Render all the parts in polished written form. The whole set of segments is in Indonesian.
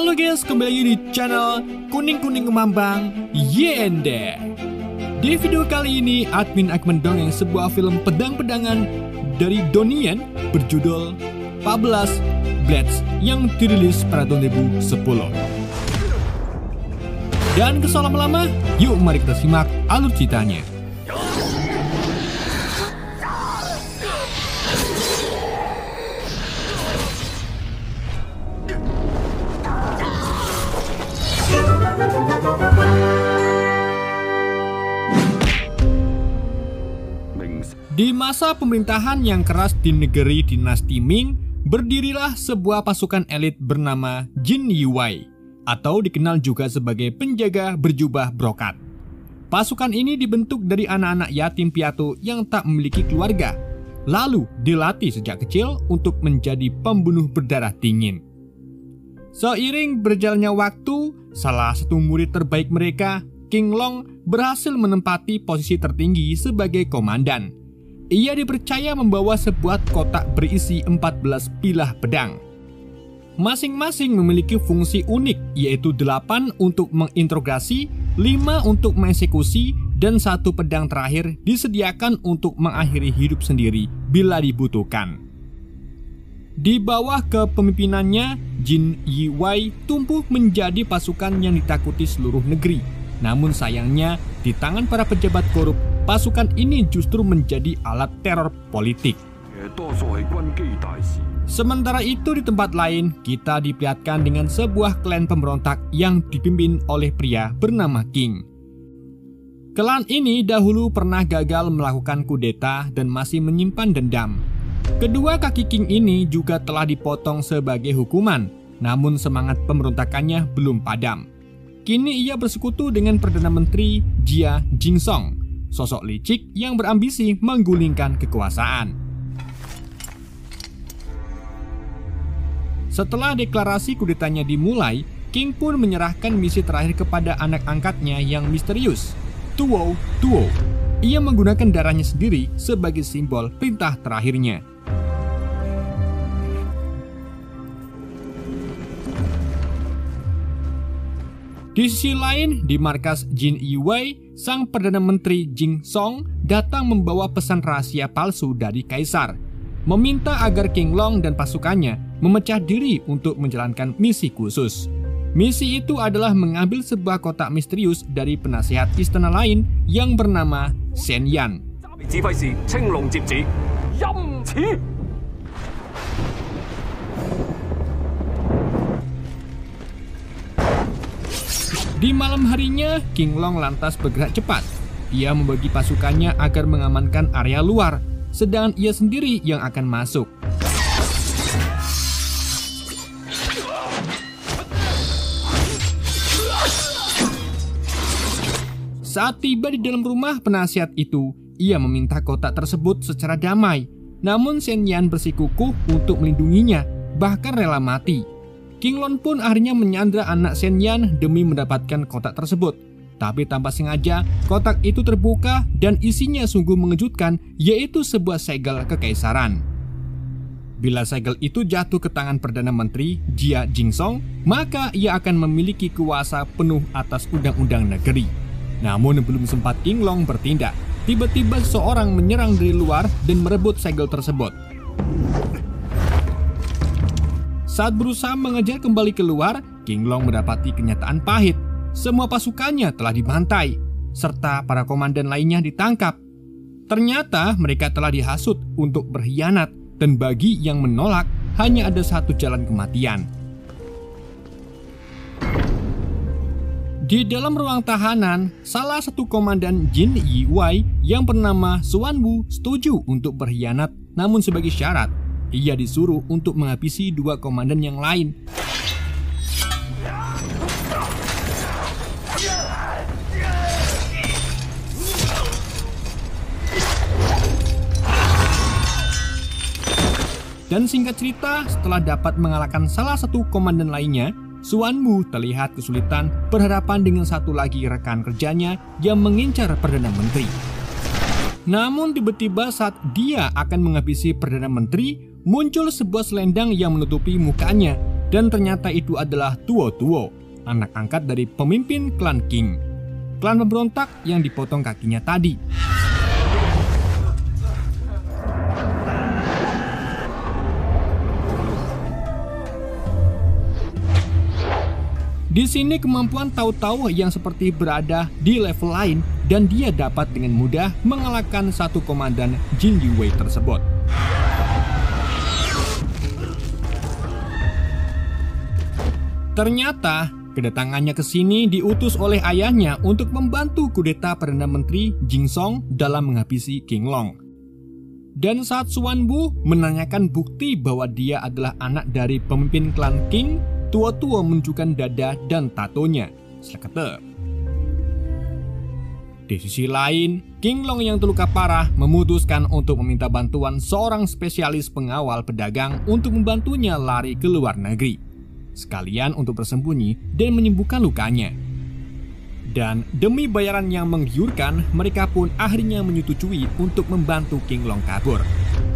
Halo guys, kembali lagi di channel Kuning-Kuning Kemambang Yende. Di video kali ini, admin akan mendongeng sebuah film pedang-pedangan dari Donnie berjudul 14 Blades yang dirilis pada tahun 2010. Dan kesal lama-lama, yuk mari kita simak alur ceritanya. Di masa pemerintahan yang keras di negeri dinasti Ming, berdirilah sebuah pasukan elit bernama Jin Yiwei, atau dikenal juga sebagai penjaga berjubah brokat. Pasukan ini dibentuk dari anak-anak yatim piatu yang tak memiliki keluarga, lalu dilatih sejak kecil untuk menjadi pembunuh berdarah dingin. Seiring berjalannya waktu, salah satu murid terbaik mereka, King Long, berhasil menempati posisi tertinggi sebagai komandan. Ia dipercaya membawa sebuah kotak berisi 14 pilah pedang. Masing-masing memiliki fungsi unik, yaitu 8 untuk menginterogasi, 5 untuk mengeksekusi, dan 1 pedang terakhir disediakan untuk mengakhiri hidup sendiri bila dibutuhkan. Di bawah kepemimpinannya, Jin Yiwei tumbuh menjadi pasukan yang ditakuti seluruh negeri. Namun sayangnya, di tangan para pejabat korup, pasukan ini justru menjadi alat teror politik. Sementara itu di tempat lain, kita diperlihatkan dengan sebuah klan pemberontak yang dipimpin oleh pria bernama King. Klan ini dahulu pernah gagal melakukan kudeta dan masih menyimpan dendam. Kedua kaki King ini juga telah dipotong sebagai hukuman, namun semangat pemberontakannya belum padam. Kini ia bersekutu dengan Perdana Menteri Jia Jingsong, sosok licik yang berambisi menggulingkan kekuasaan. Setelah deklarasi kudetanya dimulai, King pun menyerahkan misi terakhir kepada anak angkatnya yang misterius, Tuo Tuo. Ia menggunakan darahnya sendiri sebagai simbol perintah terakhirnya. Di sisi lain, di markas Jin Yiwei, sang Perdana Menteri Jing Song datang membawa pesan rahasia palsu dari Kaisar, meminta agar King Long dan pasukannya memecah diri untuk menjalankan misi khusus. Misi itu adalah mengambil sebuah kotak misterius dari penasihat istana lain yang bernama Shen Yan. Di malam harinya, King Long lantas bergerak cepat. Ia membagi pasukannya agar mengamankan area luar, sedangkan ia sendiri yang akan masuk. Saat tiba di dalam rumah penasihat itu, ia meminta kotak tersebut secara damai. Namun Shen Yan bersikukuh untuk melindunginya, bahkan rela mati. King Long pun akhirnya menyandra anak Shen Yan demi mendapatkan kotak tersebut. Tapi tanpa sengaja, kotak itu terbuka dan isinya sungguh mengejutkan, yaitu sebuah segel kekaisaran. Bila segel itu jatuh ke tangan Perdana Menteri Jia Jingsong, maka ia akan memiliki kuasa penuh atas undang-undang negeri. Namun belum sempat King Long bertindak, tiba-tiba seseorang menyerang dari luar dan merebut segel tersebut. Saat berusaha mengejar kembali keluar, King Long mendapati kenyataan pahit. Semua pasukannya telah dibantai, serta para komandan lainnya ditangkap. Ternyata mereka telah dihasut untuk berkhianat, dan bagi yang menolak, hanya ada satu jalan kematian. Di dalam ruang tahanan, salah satu komandan Jin Yiwei yang bernama Xuan Wu setuju untuk berkhianat, namun sebagai syarat, ia disuruh untuk menghabisi 2 komandan yang lain. Dan singkat cerita, setelah dapat mengalahkan salah satu komandan lainnya, Xuan Wu terlihat kesulitan berhadapan dengan satu lagi rekan kerjanya yang mengincar Perdana Menteri. Namun tiba-tiba saat dia akan menghabisi Perdana Menteri, muncul sebuah selendang yang menutupi mukanya. Dan ternyata itu adalah Tuo Tuo, anak angkat dari pemimpin klan King, klan pemberontak yang dipotong kakinya tadi. Di sini kemampuan Tao Tao yang seperti berada di level lain dan dia dapat dengan mudah mengalahkan satu komandan Jin Yuwei tersebut. Ternyata kedatangannya ke sini diutus oleh ayahnya untuk membantu kudeta Perdana Menteri Jing Song dalam menghabisi King Long. Dan saat Xuanwu menanyakan bukti bahwa dia adalah anak dari pemimpin klan King, Tuo Tuo menunjukkan dada dan tatonya. Sleketep. Di sisi lain, King Long yang terluka parah memutuskan untuk meminta bantuan seorang spesialis pengawal pedagang untuk membantunya lari ke luar negeri, sekalian untuk bersembunyi dan menyembuhkan lukanya. Dan demi bayaran yang menggiurkan, mereka pun akhirnya menyetujui untuk membantu King Long kabur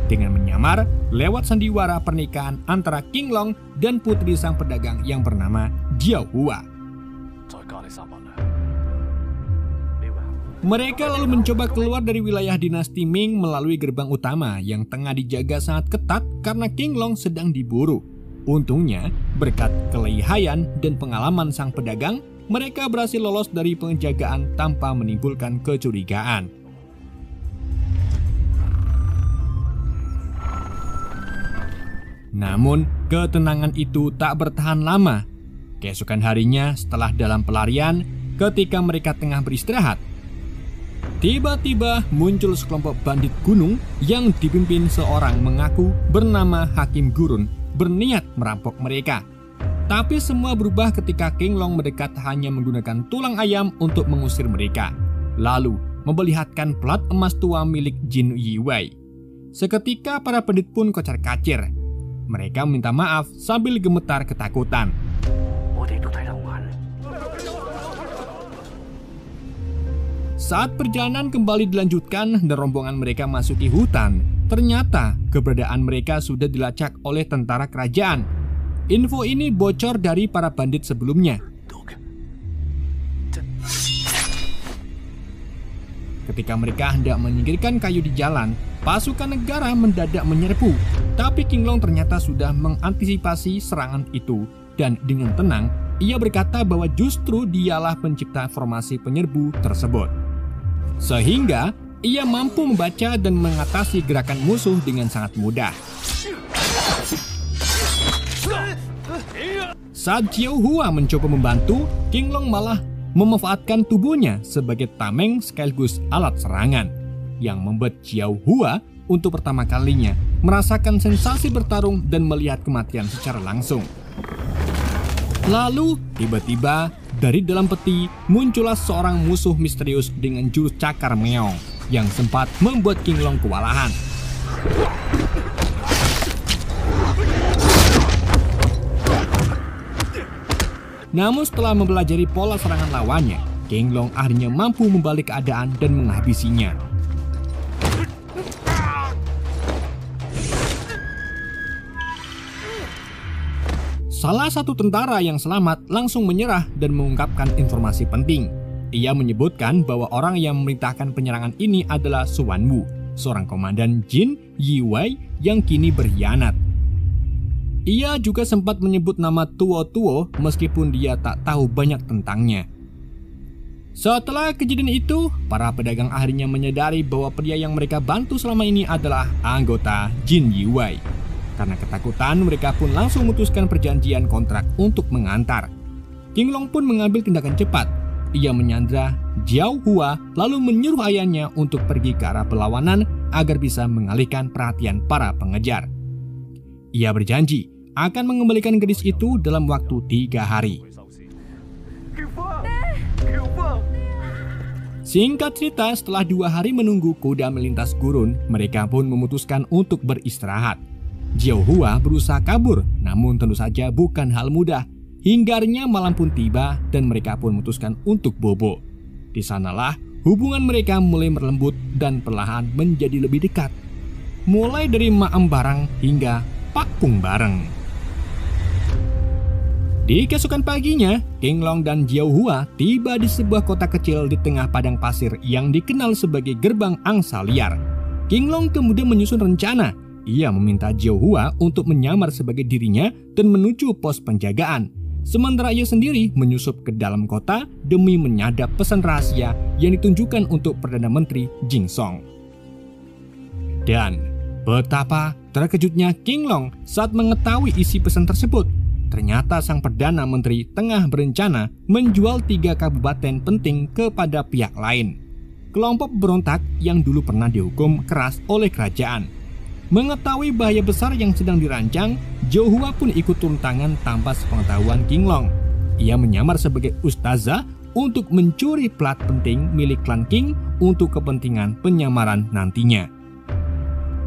dengan menyamar lewat sandiwara pernikahan antara King Long dan putri sang pedagang yang bernama Jiao Hua. Mereka lalu mencoba keluar dari wilayah dinasti Ming melalui gerbang utama yang tengah dijaga sangat ketat karena King Long sedang diburu. Untungnya, berkat kelihayan dan pengalaman sang pedagang, mereka berhasil lolos dari penjagaan tanpa menimbulkan kecurigaan. Namun, ketenangan itu tak bertahan lama. Keesokan harinya, setelah dalam pelarian, ketika mereka tengah beristirahat, tiba-tiba muncul sekelompok bandit gunung yang dipimpin seorang mengaku bernama Hakim Gurun berniat merampok mereka. Tapi semua berubah ketika King Long mendekat hanya menggunakan tulang ayam untuk mengusir mereka, lalu memperlihatkan plat emas tua milik Jin Yuwei. Seketika para bandit pun kocar-kacir. Mereka minta maaf sambil gemetar ketakutan. Saat perjalanan kembali dilanjutkan dan rombongan mereka masuki hutan, ternyata keberadaan mereka sudah dilacak oleh tentara kerajaan. Info ini bocor dari para bandit sebelumnya. Ketika mereka hendak menyingkirkan kayu di jalan, pasukan negara mendadak menyerbu. Tapi King Long ternyata sudah mengantisipasi serangan itu, dan dengan tenang, ia berkata bahwa justru dialah pencipta formasi penyerbu tersebut. Sehingga, ia mampu membaca dan mengatasi gerakan musuh dengan sangat mudah. Saat Jiao Hua mencoba membantu, King Long malah memanfaatkan tubuhnya sebagai tameng sekaligus alat serangan, yang membuat Jiao Hua untuk pertama kalinya merasakan sensasi bertarung dan melihat kematian secara langsung. Lalu, tiba-tiba, dari dalam peti muncullah seorang musuh misterius dengan jurus cakar meong yang sempat membuat King Long kewalahan. Namun setelah mempelajari pola serangan lawannya, King Long akhirnya mampu membalik keadaan dan menghabisinya. Salah satu tentara yang selamat langsung menyerah dan mengungkapkan informasi penting. Ia menyebutkan bahwa orang yang memerintahkan penyerangan ini adalah Xuanwu, seorang komandan Jin Yuwei yang kini berkhianat. Ia juga sempat menyebut nama Tuo Tuo meskipun dia tak tahu banyak tentangnya. Setelah kejadian itu, para pedagang akhirnya menyadari bahwa pria yang mereka bantu selama ini adalah anggota Jin Yuwei. Karena ketakutan, mereka pun langsung memutuskan perjanjian kontrak untuk mengantar. King Long pun mengambil tindakan cepat. Ia menyandra Jiao Hua lalu menyuruh ayahnya untuk pergi ke arah berlawanan agar bisa mengalihkan perhatian para pengejar. Ia berjanji akan mengembalikan gadis itu dalam waktu 3 hari. Singkat cerita, setelah 2 hari menunggu kuda melintas gurun, mereka pun memutuskan untuk beristirahat. Jiao Hua berusaha kabur, namun tentu saja bukan hal mudah. Hingga akhirnya malam pun tiba dan mereka pun memutuskan untuk bobo. Di sanalah hubungan mereka mulai merlembut dan perlahan menjadi lebih dekat. Mulai dari maem bareng hingga pakung bareng. Di keesokan paginya, King Long dan Jiao Hua tiba di sebuah kota kecil di tengah padang pasir yang dikenal sebagai gerbang angsa liar. King Long kemudian menyusun rencana. Ia meminta Jiao Hua untuk menyamar sebagai dirinya dan menuju pos penjagaan. Sementara ia sendiri menyusup ke dalam kota demi menyadap pesan rahasia yang ditunjukkan untuk Perdana Menteri Jing Song. Dan betapa terkejutnya King Long saat mengetahui isi pesan tersebut. Ternyata sang Perdana Menteri tengah berencana menjual 3 kabupaten penting kepada pihak lain. Kelompok berontak yang dulu pernah dihukum keras oleh kerajaan. Mengetahui bahaya besar yang sedang dirancang, Jiao Hua pun ikut turun tangan tanpa sepengetahuan King Long. Ia menyamar sebagai ustazah untuk mencuri plat penting milik klan Qing untuk kepentingan penyamaran nantinya.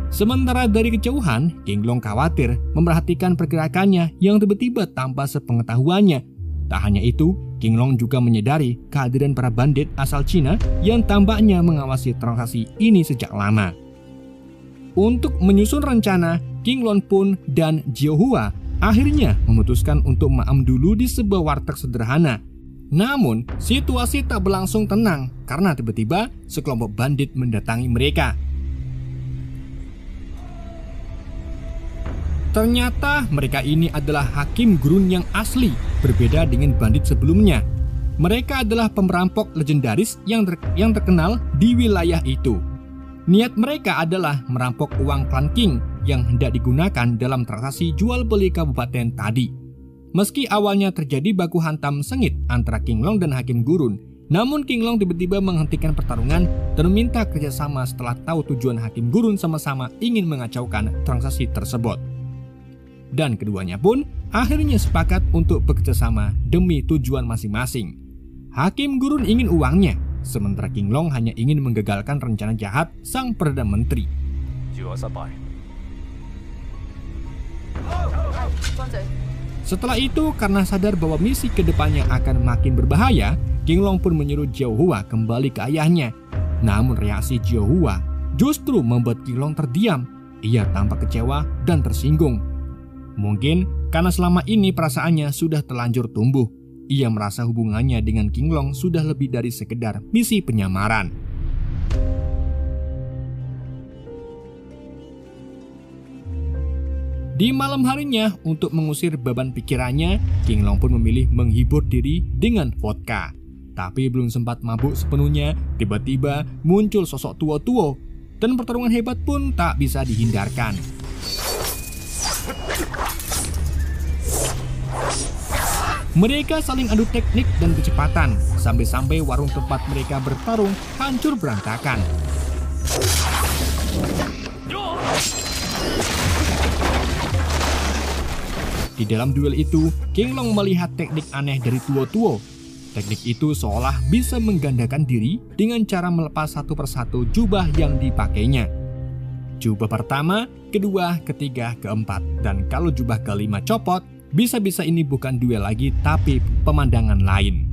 Sementara dari kejauhan, King Long khawatir memerhatikan pergerakannya yang tiba-tiba tanpa sepengetahuannya. Tak hanya itu, King Long juga menyadari kehadiran para bandit asal Cina yang tampaknya mengawasi transaksi ini sejak lama. Untuk menyusun rencana, King Long pun dan Jiao Hua akhirnya memutuskan untuk maam dulu di sebuah warteg sederhana. Namun, situasi tak berlangsung tenang karena tiba-tiba sekelompok bandit mendatangi mereka. Ternyata mereka ini adalah hakim gurun yang asli, berbeda dengan bandit sebelumnya. Mereka adalah pemerampok legendaris yang terkenal di wilayah itu. Niat mereka adalah merampok uang klan Qing yang hendak digunakan dalam transaksi jual beli kabupaten tadi. Meski awalnya terjadi baku hantam sengit antara King Long dan hakim gurun, namun King Long tiba-tiba menghentikan pertarungan dan meminta kerjasama setelah tahu tujuan hakim gurun sama-sama ingin mengacaukan transaksi tersebut. Dan keduanya pun akhirnya sepakat untuk bekerjasama demi tujuan masing-masing. Hakim gurun ingin uangnya, sementara King Long hanya ingin menggagalkan rencana jahat sang Perdana Menteri. Setelah itu, karena sadar bahwa misi kedepannya akan makin berbahaya, King Long pun menyuruh Jiao Hua kembali ke ayahnya. Namun reaksi Jiao Hua justru membuat King Long terdiam. Ia tampak kecewa dan tersinggung. Mungkin karena selama ini perasaannya sudah terlanjur tumbuh. Ia merasa hubungannya dengan King Long sudah lebih dari sekedar misi penyamaran. Di malam harinya, untuk mengusir beban pikirannya, King Long pun memilih menghibur diri dengan vodka. Tapi belum sempat mabuk sepenuhnya, tiba-tiba muncul sosok tua-tua, dan pertarungan hebat pun tak bisa dihindarkan. Mereka saling adu teknik dan kecepatan, sampai-sampai warung tempat mereka bertarung hancur berantakan. Di dalam duel itu, King Long melihat teknik aneh dari Tuo-Tuo. Teknik itu seolah bisa menggandakan diri dengan cara melepas satu persatu jubah yang dipakainya. Jubah pertama, kedua, ketiga, keempat, dan kalau jubah kelima copot, bisa-bisa ini bukan duel lagi tapi pemandangan lain.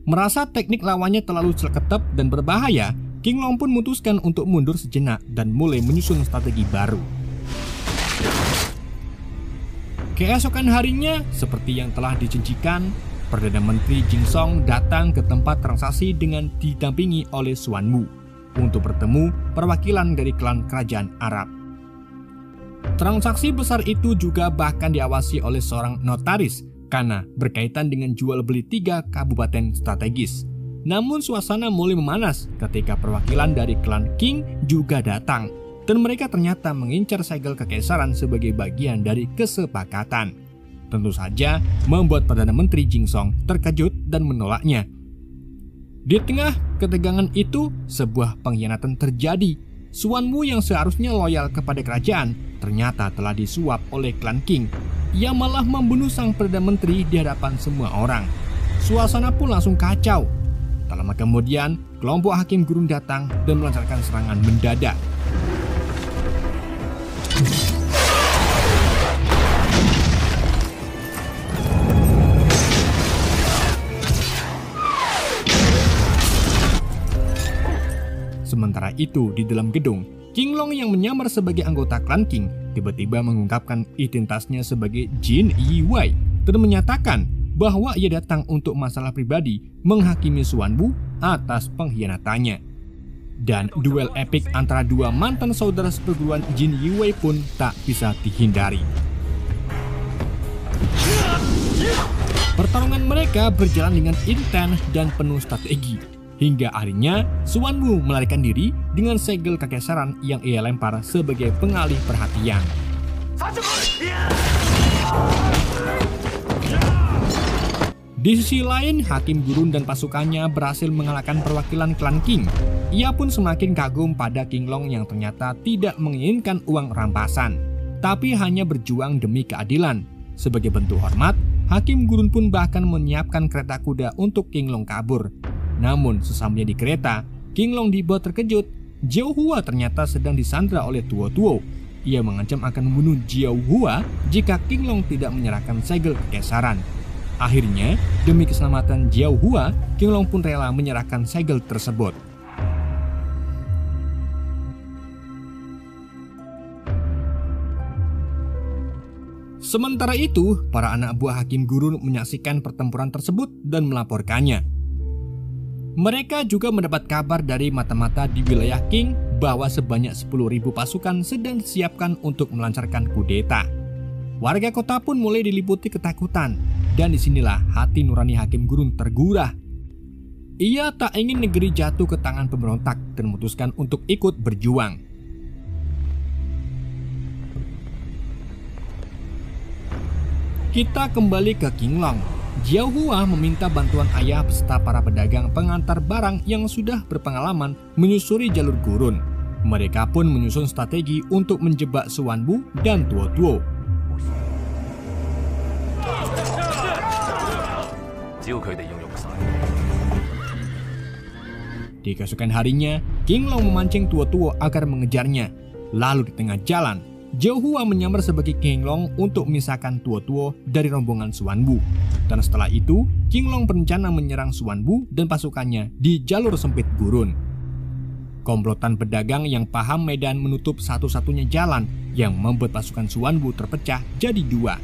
Merasa teknik lawannya terlalu seketep dan berbahaya, King Long pun memutuskan untuk mundur sejenak dan mulai menyusun strategi baru. Keesokan harinya, seperti yang telah dijanjikan, Perdana Menteri Jing Song datang ke tempat transaksi dengan didampingi oleh Xuan Wu untuk bertemu perwakilan dari klan kerajaan Arab. Transaksi besar itu juga bahkan diawasi oleh seorang notaris karena berkaitan dengan jual beli 3 kabupaten strategis. Namun suasana mulai memanas ketika perwakilan dari klan Qing juga datang, dan mereka ternyata mengincar segel kekaisaran sebagai bagian dari kesepakatan. Tentu saja membuat Perdana Menteri Jing Song terkejut dan menolaknya. Di tengah ketegangan itu, sebuah pengkhianatan terjadi. Xuan Wu yang seharusnya loyal kepada kerajaan ternyata telah disuap oleh klan Qing. Ia malah membunuh sang Perdana Menteri di hadapan semua orang. Suasana pun langsung kacau. Tak lama kemudian, kelompok hakim gurun datang dan melancarkan serangan mendadak. Sementara itu, di dalam gedung, King Long yang menyamar sebagai anggota klan Qing tiba-tiba mengungkapkan identitasnya sebagai Jin Yi Wei. dan menyatakan bahwa ia datang untuk masalah pribadi menghakimi Xuanwu atas pengkhianatannya. Dan duel epik antara dua mantan saudara seperguruan Jin Yiwei pun tak bisa dihindari. Pertarungan mereka berjalan dengan intens dan penuh strategi, hingga akhirnya Xuanwu melarikan diri dengan segel kekesaran yang ia lempar sebagai pengalih perhatian. Di sisi lain, Hakim Gurun dan pasukannya berhasil mengalahkan perwakilan klan Qing. Ia pun semakin kagum pada King Long yang ternyata tidak menginginkan uang rampasan, tapi hanya berjuang demi keadilan. Sebagai bentuk hormat, Hakim Gurun pun bahkan menyiapkan kereta kuda untuk King Long kabur. Namun sesampainya di kereta, King Long dibuat terkejut. Jiao Hua ternyata sedang disandra oleh Tuo Tuo. Ia mengancam akan membunuh Jiao Hua jika King Long tidak menyerahkan segel kekesaran. Akhirnya, demi keselamatan Jiao Hua, King Long pun rela menyerahkan segel tersebut. Sementara itu, para anak buah Hakim Gurun menyaksikan pertempuran tersebut dan melaporkannya. Mereka juga mendapat kabar dari mata-mata di wilayah Qing bahwa sebanyak 10.000 pasukan sedang disiapkan untuk melancarkan kudeta. Warga kota pun mulai diliputi ketakutan, dan disinilah hati nurani Hakim Gurun tergurah. Ia tak ingin negeri jatuh ke tangan pemberontak dan memutuskan untuk ikut berjuang. Kita kembali ke King Long. Jiao Hua meminta bantuan ayah beserta para pedagang pengantar barang yang sudah berpengalaman menyusuri jalur gurun. Mereka pun menyusun strategi untuk menjebak Xuanwu dan Tuo Tuo. Di keesokan harinya, King Long memancing Tuo Tuo agar mengejarnya. Lalu di tengah jalan, Jiao Hua menyamar sebagai King Long untuk memisahkan Tuo Tuo dari rombongan Xuanwu. Dan setelah itu, King Long berencana menyerang Xuanwu dan pasukannya di jalur sempit gurun. Komplotan pedagang yang paham medan menutup satu-satunya jalan yang membuat pasukan Xuanwu terpecah jadi dua.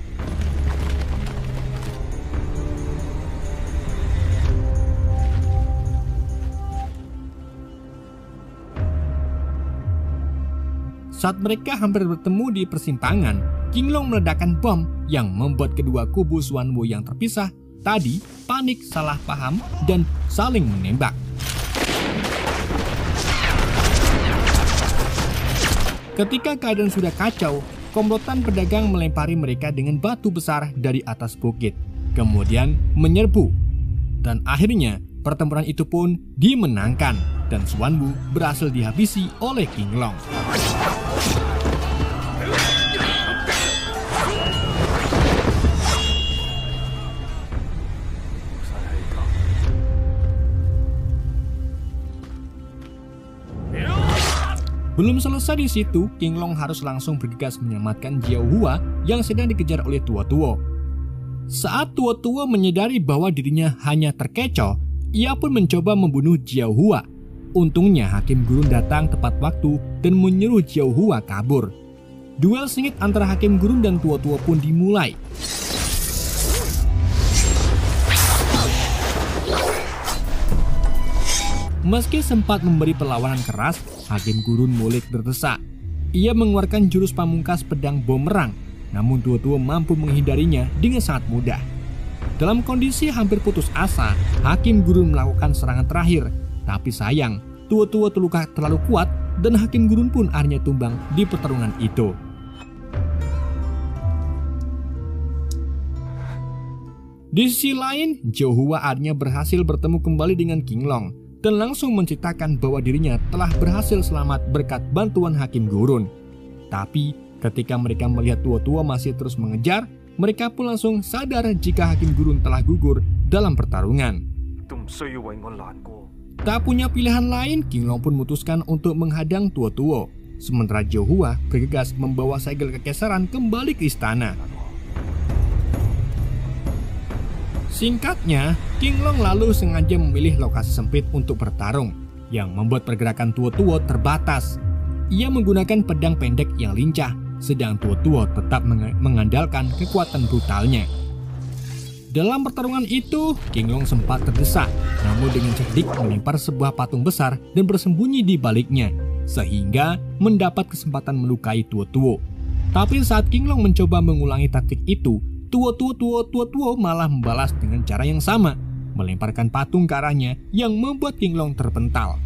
Saat mereka hampir bertemu di persimpangan, King Long meledakkan bom yang membuat kedua kubu Xuanwu yang terpisah tadi panik, salah paham, dan saling menembak. Ketika keadaan sudah kacau, komplotan pedagang melempari mereka dengan batu besar dari atas bukit, kemudian menyerbu. Dan akhirnya pertempuran itu pun dimenangkan dan Xuanwu berhasil dihabisi oleh King Long. Belum selesai di situ, King Long harus langsung bergegas menyelamatkan Jiao Hua yang sedang dikejar oleh Tuo Tuo. Saat Tuo Tuo menyadari bahwa dirinya hanya terkecoh, ia pun mencoba membunuh Jiao Hua. Untungnya Hakim Gurun datang tepat waktu dan menyuruh Jiao Hua kabur. Duel sengit antara Hakim Gurun dan Tuo Tuo pun dimulai. Meski sempat memberi perlawanan keras, Hakim Gurun mulai terdesak. Ia mengeluarkan jurus pamungkas pedang bumerang, namun Tuo Tuo mampu menghindarinya dengan sangat mudah. Dalam kondisi hampir putus asa, Hakim Gurun melakukan serangan terakhir. Tapi sayang, Tuo Tuo terluka terlalu kuat dan Hakim Gurun pun akhirnya tumbang di pertarungan itu. Di sisi lain, Jiao Hua akhirnya berhasil bertemu kembali dengan King Long dan langsung menceritakan bahwa dirinya telah berhasil selamat berkat bantuan Hakim Gurun. Tapi ketika mereka melihat Tuo Tuo masih terus mengejar, mereka pun langsung sadar jika Hakim Gurun telah gugur dalam pertarungan. Tak punya pilihan lain, King Long pun memutuskan untuk menghadang Tuo Tuo. Sementara Jiao Hua bergegas membawa segel kekesaran kembali ke istana. Singkatnya, King Long lalu sengaja memilih lokasi sempit untuk bertarung, yang membuat pergerakan Tuo Tuo terbatas. Ia menggunakan pedang pendek yang lincah, sedang Tuo Tuo tetap mengandalkan kekuatan brutalnya. Dalam pertarungan itu, King Long sempat terdesak, namun dengan cerdik melempar sebuah patung besar dan bersembunyi di baliknya, sehingga mendapat kesempatan melukai Tuo Tuo. Tapi saat King Long mencoba mengulangi taktik itu, Tuo Tuo malah membalas dengan cara yang sama, melemparkan patung ke arahnya yang membuat King Long terpental.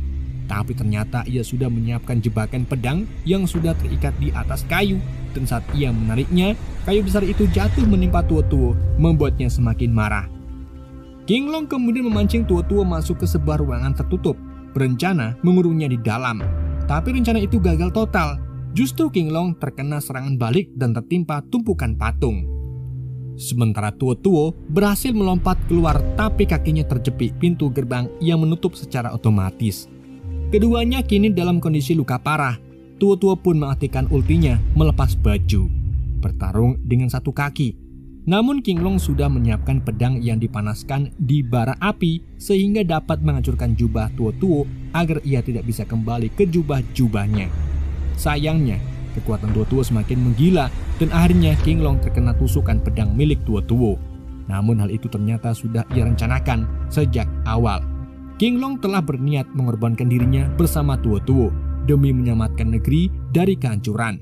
Tapi ternyata ia sudah menyiapkan jebakan pedang yang sudah terikat di atas kayu, dan saat ia menariknya, kayu besar itu jatuh menimpa Tuo Tuo, membuatnya semakin marah. King Long kemudian memancing Tuo Tuo masuk ke sebuah ruangan tertutup, berencana mengurungnya di dalam. Tapi rencana itu gagal total. Justru King Long terkena serangan balik dan tertimpa tumpukan patung. Sementara Tuo Tuo berhasil melompat keluar, tapi kakinya terjepit pintu gerbang yang menutup secara otomatis. Keduanya kini dalam kondisi luka parah. Tuo Tuo pun mengaktifkan ultinya melepas baju, bertarung dengan satu kaki. Namun King Long sudah menyiapkan pedang yang dipanaskan di bara api sehingga dapat menghancurkan jubah Tuo Tuo agar ia tidak bisa kembali ke jubah-jubahnya. Sayangnya, kekuatan Tuo Tuo semakin menggila dan akhirnya King Long terkena tusukan pedang milik Tuo Tuo. Namun hal itu ternyata sudah ia rencanakan sejak awal. King Long telah berniat mengorbankan dirinya bersama Tuo Tuo demi menyelamatkan negeri dari kehancuran.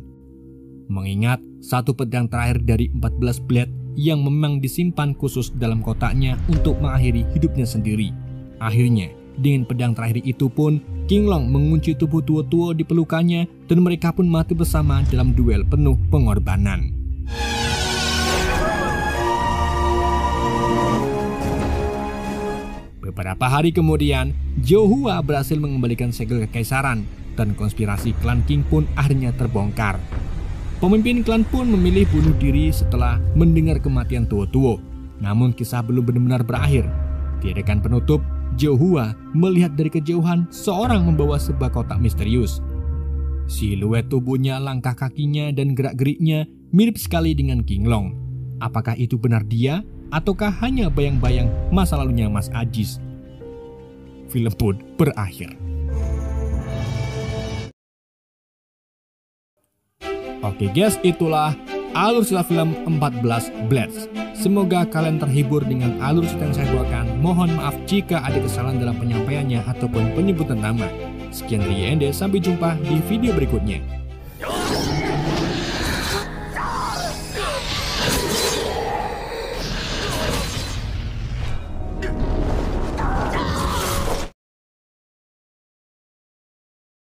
Mengingat satu pedang terakhir dari 14 blade yang memang disimpan khusus dalam kotaknya untuk mengakhiri hidupnya sendiri. Akhirnya, dengan pedang terakhir itu pun, King Long mengunci tubuh Tuo Tuo di pelukannya dan mereka pun mati bersama dalam duel penuh pengorbanan. Beberapa hari kemudian, Zhou Hua berhasil mengembalikan segel kekaisaran dan konspirasi klan Qing pun akhirnya terbongkar. Pemimpin klan pun memilih bunuh diri setelah mendengar kematian Tuo Tuo. Namun kisah belum benar-benar berakhir. Di adegan penutup, Zhou Hua melihat dari kejauhan seorang membawa sebuah kotak misterius. Siluet tubuhnya, langkah kakinya, dan gerak-geriknya mirip sekali dengan King Long. Apakah itu benar dia? Ataukah hanya bayang-bayang masa lalunya Mas Ajis? Film pun berakhir. Oke guys, itulah alur cerita film 14 Blades. Semoga kalian terhibur dengan alur cerita yang saya bawakan. Mohon maaf jika ada kesalahan dalam penyampaiannya ataupun penyebutan nama. Sekian dari Ende, sampai jumpa di video berikutnya.